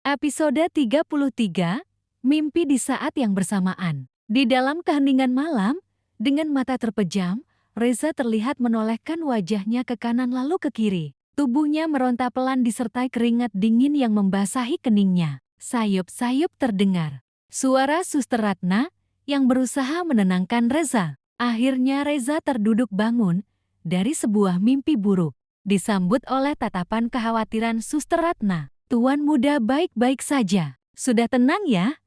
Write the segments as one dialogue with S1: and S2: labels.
S1: Episode 33, Mimpi di Saat yang Bersamaan. Di dalam keheningan malam, dengan mata terpejam, Reza terlihat menolehkan wajahnya ke kanan lalu ke kiri. Tubuhnya meronta pelan disertai keringat dingin yang membasahi keningnya. Sayup-sayup terdengar. Suara Suster Ratna yang berusaha menenangkan Reza. Akhirnya Reza terduduk bangun dari sebuah mimpi buruk. Disambut oleh tatapan kekhawatiran Suster Ratna. Tuan muda baik-baik saja. Sudah tenang ya?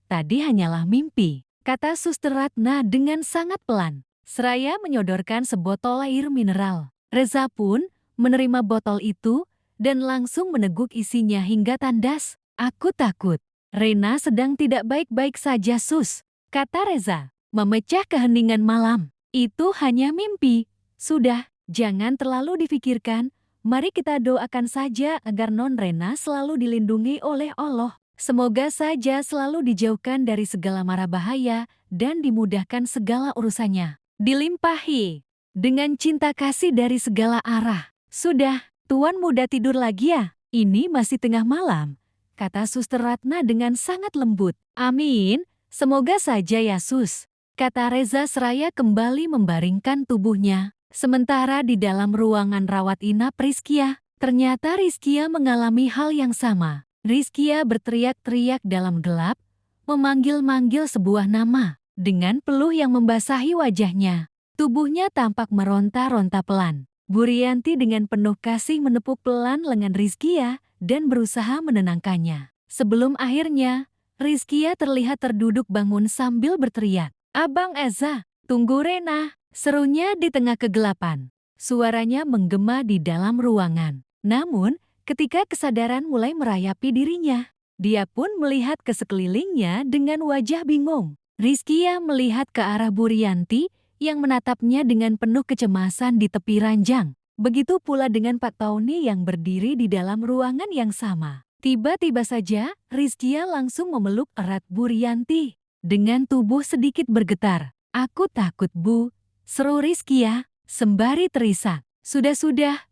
S1: Tadi hanyalah mimpi, kata Suster Ratna dengan sangat pelan. Seraya menyodorkan sebotol air mineral. Reza pun menerima botol itu dan langsung meneguk isinya hingga tandas. Aku takut. Rena sedang tidak baik-baik saja, Sus, kata Reza, memecah keheningan malam. Itu hanya mimpi. Sudah, jangan terlalu difikirkan. Mari kita doakan saja agar Non Rena selalu dilindungi oleh Allah. Semoga saja selalu dijauhkan dari segala mara bahaya dan dimudahkan segala urusannya. Dilimpahi dengan cinta kasih dari segala arah. Sudah, Tuan muda tidur lagi ya? Ini masih tengah malam, kata Suster Ratna dengan sangat lembut. Amin, semoga saja ya Sus, kata Reza seraya kembali membaringkan tubuhnya. Sementara di dalam ruangan rawat inap Rizkia, ternyata Rizkia mengalami hal yang sama. Rizkia berteriak-teriak dalam gelap, memanggil-manggil sebuah nama. Dengan peluh yang membasahi wajahnya, tubuhnya tampak meronta-ronta pelan. Bu Rianti dengan penuh kasih menepuk pelan lengan Rizkia dan berusaha menenangkannya. Sebelum akhirnya, Rizkia terlihat terduduk bangun sambil berteriak, "Abang Eza, tunggu Rena!" Serunya di tengah kegelapan. Suaranya menggema di dalam ruangan. Namun, ketika kesadaran mulai merayapi dirinya, dia pun melihat ke sekelilingnya dengan wajah bingung. Rizkia melihat ke arah Bu Rianti yang menatapnya dengan penuh kecemasan di tepi ranjang. Begitu pula dengan Pak Tauni yang berdiri di dalam ruangan yang sama. Tiba-tiba saja, Rizkia langsung memeluk erat Bu Rianti. Dengan tubuh sedikit bergetar. "Aku takut, Bu," seru Rizkia, sembari terisak. Sudah,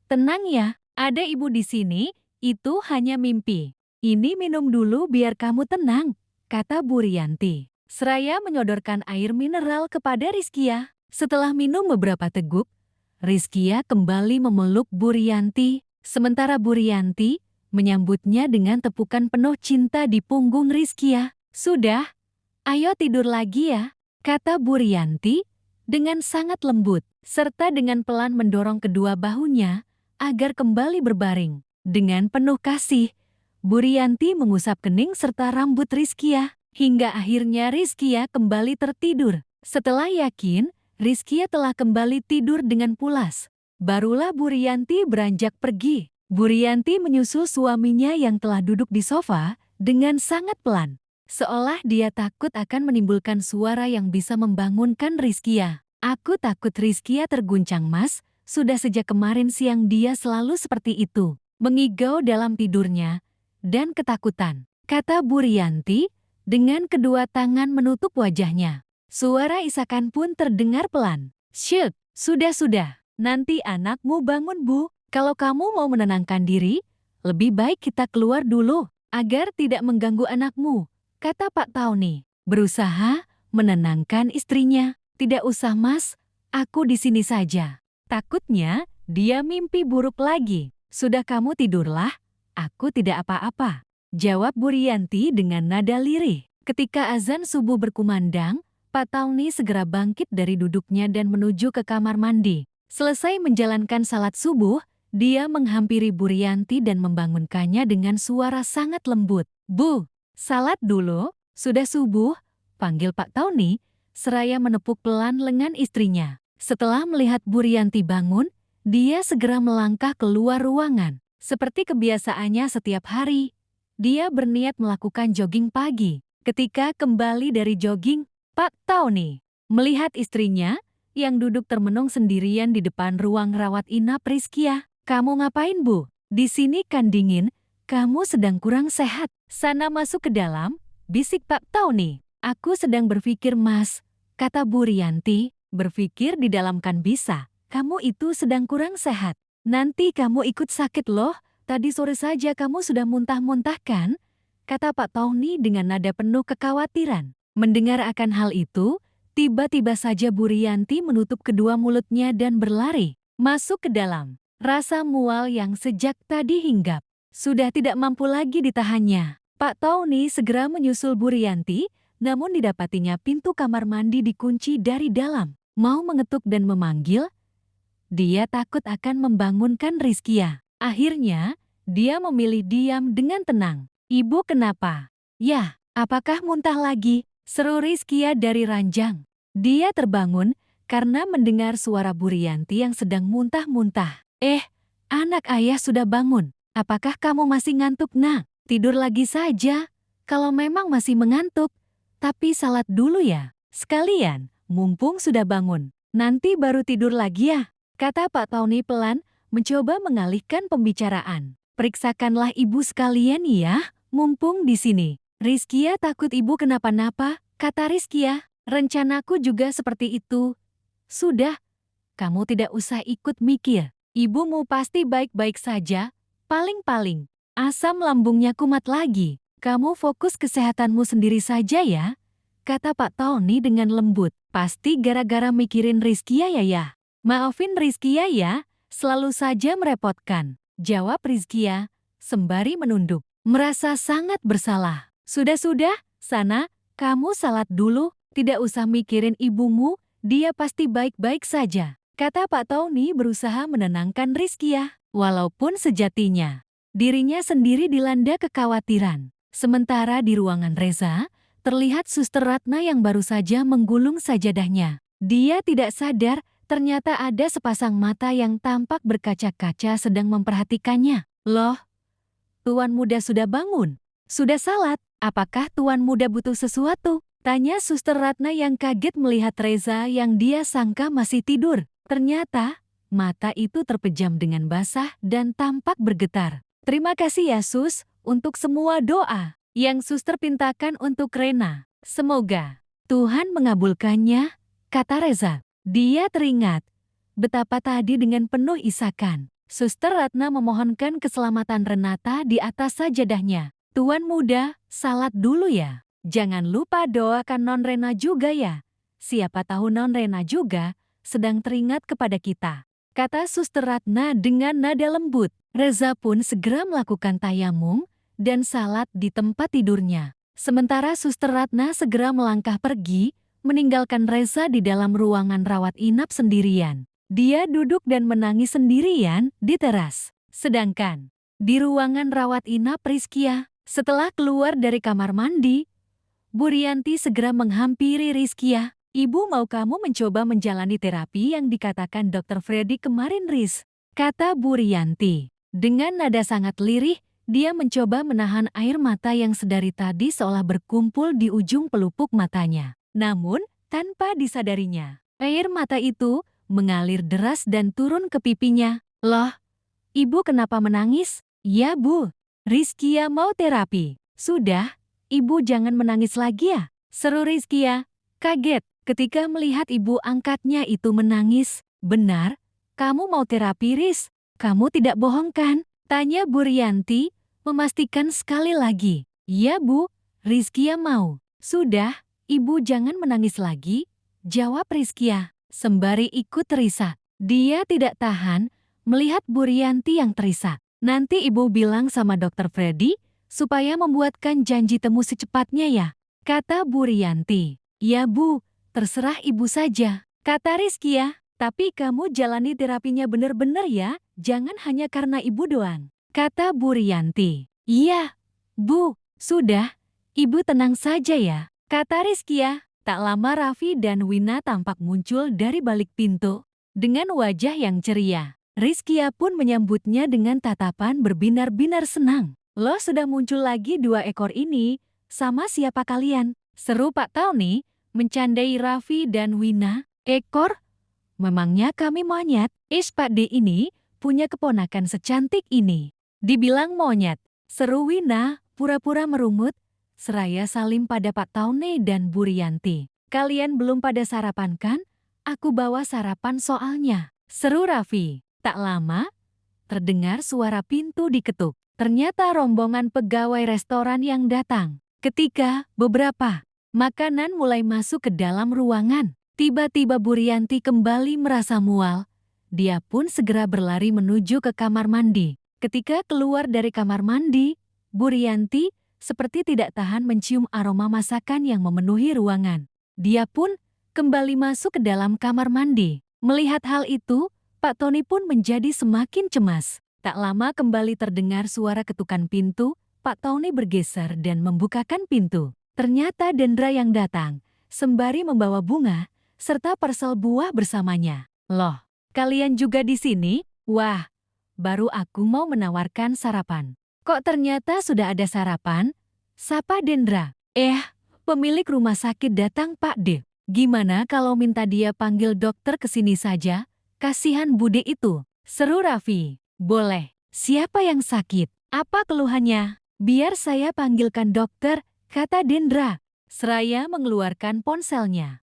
S1: tenang ya, ada ibu di sini, itu hanya mimpi. Ini minum dulu biar kamu tenang, kata Bu Rianti. Seraya menyodorkan air mineral kepada Rizkia. Setelah minum beberapa teguk, Rizkia kembali memeluk Bu Rianti, sementara Bu Rianti menyambutnya dengan tepukan penuh cinta di punggung Rizkia. Sudah, ayo tidur lagi ya, kata Bu Rianti dengan sangat lembut, serta dengan pelan mendorong kedua bahunya agar kembali berbaring. Dengan penuh kasih, Bu Rianti mengusap kening serta rambut Rizkia, hingga akhirnya Rizkia kembali tertidur. Setelah yakin, Rizkia telah kembali tidur dengan pulas. Barulah Bu Rianti beranjak pergi. Bu Rianti menyusul suaminya yang telah duduk di sofa dengan sangat pelan. Seolah dia takut akan menimbulkan suara yang bisa membangunkan Rizkia. Aku takut Rizkia terguncang, Mas. Sudah sejak kemarin siang dia selalu seperti itu. Mengigau dalam tidurnya dan ketakutan, kata Bu Rianti dengan kedua tangan menutup wajahnya. Suara isakan pun terdengar pelan. Syut, sudah. Nanti anakmu bangun, Bu. Kalau kamu mau menenangkan diri, lebih baik kita keluar dulu agar tidak mengganggu anakmu, kata Pak Tauni, berusaha menenangkan istrinya. Tidak usah, Mas, aku di sini saja. Takutnya dia mimpi buruk lagi. Sudah kamu tidurlah, aku tidak apa-apa, jawab Bu Rianti dengan nada lirih. Ketika azan subuh berkumandang, Pak Tauni segera bangkit dari duduknya dan menuju ke kamar mandi. Selesai menjalankan salat subuh, dia menghampiri Bu Rianti dan membangunkannya dengan suara sangat lembut. Bu, salat dulu, sudah subuh, panggil Pak Tauni, seraya menepuk pelan lengan istrinya. Setelah melihat Bu Rianti bangun, dia segera melangkah keluar ruangan. Seperti kebiasaannya setiap hari, dia berniat melakukan jogging pagi. Ketika kembali dari jogging, Pak Tauni melihat istrinya yang duduk termenung sendirian di depan ruang rawat inap Rizkia. "Kamu ngapain, Bu? Di sini kan dingin, kamu sedang kurang sehat. Sana masuk ke dalam," bisik Pak Tauni. "Aku sedang berpikir, Mas," kata Bu Rianti. "Berpikir di dalam kan bisa. Kamu itu sedang kurang sehat. Nanti kamu ikut sakit loh. Tadi sore saja kamu sudah muntah-muntah kan?" kata Pak Tony dengan nada penuh kekhawatiran. Mendengar akan hal itu, tiba-tiba saja Bu Rianti menutup kedua mulutnya dan berlari masuk ke dalam. Rasa mual yang sejak tadi hinggap sudah tidak mampu lagi ditahannya. Pak Tony segera menyusul Bu Rianti, namun didapatinya pintu kamar mandi dikunci dari dalam. Mau mengetuk dan memanggil, dia takut akan membangunkan Rizkia. Akhirnya, dia memilih diam dengan tenang. Ibu kenapa? Yah, apakah muntah lagi? Seru Rizkia dari ranjang. Dia terbangun karena mendengar suara Bu Rianti yang sedang muntah-muntah. Anak ayah sudah bangun. Apakah kamu masih ngantuk, Nak? Tidur lagi saja. Kalau memang masih mengantuk, tapi salat dulu ya. Sekalian, mumpung sudah bangun. Nanti baru tidur lagi ya, kata Pak Tony pelan, mencoba mengalihkan pembicaraan. Periksakanlah ibu sekalian ya, mumpung di sini. Rizkia takut ibu kenapa-napa, kata Rizkia. Rencanaku juga seperti itu. Sudah, kamu tidak usah ikut mikir. Ibumu pasti baik-baik saja. Paling-paling, asam lambungnya kumat lagi. Kamu fokus kesehatanmu sendiri saja ya, kata Pak Tony dengan lembut. Pasti gara-gara mikirin Rizkia ya. Maafin Rizkia ya, selalu saja merepotkan, jawab Rizkia sembari menunduk. Merasa sangat bersalah. Sudah-sudah, sana, kamu salat dulu, tidak usah mikirin ibumu, dia pasti baik-baik saja, kata Pak Tony berusaha menenangkan Rizkia. Walaupun sejatinya, dirinya sendiri dilanda kekhawatiran. Sementara di ruangan Reza, terlihat Suster Ratna yang baru saja menggulung sajadahnya. Dia tidak sadar, ternyata ada sepasang mata yang tampak berkaca-kaca sedang memperhatikannya. Loh, Tuan Muda sudah bangun? Sudah salat? Apakah Tuan Muda butuh sesuatu? Tanya Suster Ratna yang kaget melihat Reza yang dia sangka masih tidur. Ternyata, mata itu terpejam dengan basah dan tampak bergetar. Terima kasih ya Sus, untuk semua doa yang Suster pintakan untuk Rena. Semoga Tuhan mengabulkannya, kata Reza. Dia teringat betapa tadi dengan penuh isakan Suster Ratna memohonkan keselamatan Renata di atas sajadahnya. Tuan Muda, salat dulu ya. Jangan lupa doakan Non Rena juga ya. Siapa tahu Non Rena juga sedang teringat kepada kita, kata Suster Ratna dengan nada lembut. Reza pun segera melakukan tayamum dan salat di tempat tidurnya. Sementara Suster Ratna segera melangkah pergi, meninggalkan Reza di dalam ruangan rawat inap sendirian. Dia duduk dan menangis sendirian di teras. Sedangkan di ruangan rawat inap Rizkia, setelah keluar dari kamar mandi, Bu Rianti segera menghampiri Rizkia. Ibu mau kamu mencoba menjalani terapi yang dikatakan Dr. Freddy kemarin, Riz, kata Bu Rianti. Dengan nada sangat lirih, dia mencoba menahan air mata yang sedari tadi seolah berkumpul di ujung pelupuk matanya. Namun, tanpa disadarinya, air mata itu mengalir deras dan turun ke pipinya. Loh, ibu kenapa menangis? Ya Bu, Rizkia mau terapi. Sudah, ibu jangan menangis lagi ya, seru Rizkia. Kaget ketika melihat ibu angkatnya itu menangis. Benar, kamu mau terapi Riz? Kamu tidak bohong kan? Tanya Bu Rianti, memastikan sekali lagi. Iya Bu, Rizkia mau. Sudah, ibu jangan menangis lagi, jawab Rizkia, sembari ikut terisak. Dia tidak tahan melihat Bu Rianti yang terisak. Nanti ibu bilang sama Dr. Freddy supaya membuatkan janji temu secepatnya ya, kata Bu Rianti. Ya Bu, terserah ibu saja, kata Rizkia. Tapi kamu jalani terapinya benar-benar ya, jangan hanya karena ibu doang, kata Bu Rianti. Iya, Bu, sudah, ibu tenang saja ya, kata Rizkia. Tak lama Raffi dan Wina tampak muncul dari balik pintu dengan wajah yang ceria. Rizkia pun menyambutnya dengan tatapan berbinar-binar senang. Loh, sudah muncul lagi 2 ekor ini, sama siapa kalian? Seru Pak Tony, mencandai Raffi dan Wina. Ekor? Memangnya kami monyet? Pak D ini punya keponakan secantik ini. Dibilang monyet, seru Wina, pura-pura merungut, seraya salim pada Pak Tony dan Bu Rianti. Kalian belum pada sarapan kan? Aku bawa sarapan soalnya, seru Raffi. Tak lama, terdengar suara pintu diketuk. Ternyata rombongan pegawai restoran yang datang. Ketika beberapa makanan mulai masuk ke dalam ruangan, tiba-tiba Burianti kembali merasa mual. Dia pun segera berlari menuju ke kamar mandi. Ketika keluar dari kamar mandi, Burianti seperti tidak tahan mencium aroma masakan yang memenuhi ruangan. Dia pun kembali masuk ke dalam kamar mandi. Melihat hal itu, Pak Tony pun menjadi semakin cemas. Tak lama kembali terdengar suara ketukan pintu. Pak Tony bergeser dan membukakan pintu. Ternyata Dendra yang datang, sembari membawa bunga, serta parsel buah bersamanya. Loh, kalian juga di sini? Wah, baru aku mau menawarkan sarapan. Kok ternyata sudah ada sarapan? Sapa Dendra. Pemilik rumah sakit datang Pak De. Gimana kalau minta dia panggil dokter ke sini saja? Kasihan Bude itu. Seru Raffi. Boleh. Siapa yang sakit? Apa keluhannya? Biar saya panggilkan dokter, kata Dendra. Seraya mengeluarkan ponselnya.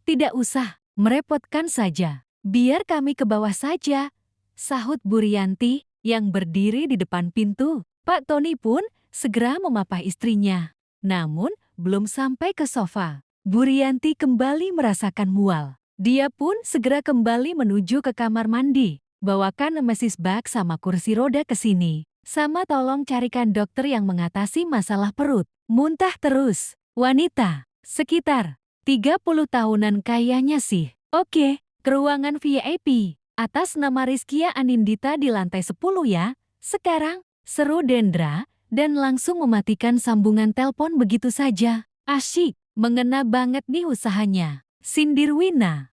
S1: Tidak usah. Merepotkan saja. Biar kami ke bawah saja, sahut Burianti yang berdiri di depan pintu. Pak Tony pun segera memapah istrinya. Namun, belum sampai ke sofa, Burianti kembali merasakan mual. Dia pun segera kembali menuju ke kamar mandi. Bawakan Mrs. Bag sama kursi roda ke sini. Sama tolong carikan dokter yang mengatasi masalah perut. Muntah terus. Wanita, sekitar 30 tahunan kayaknya sih. Oke, ke ruangan VIP. Atas nama Rizkia Anindita di lantai 10 ya. Sekarang, seru Dendra, dan langsung mematikan sambungan telepon begitu saja. Asyik, mengena banget nih usahanya. Sindir Wina.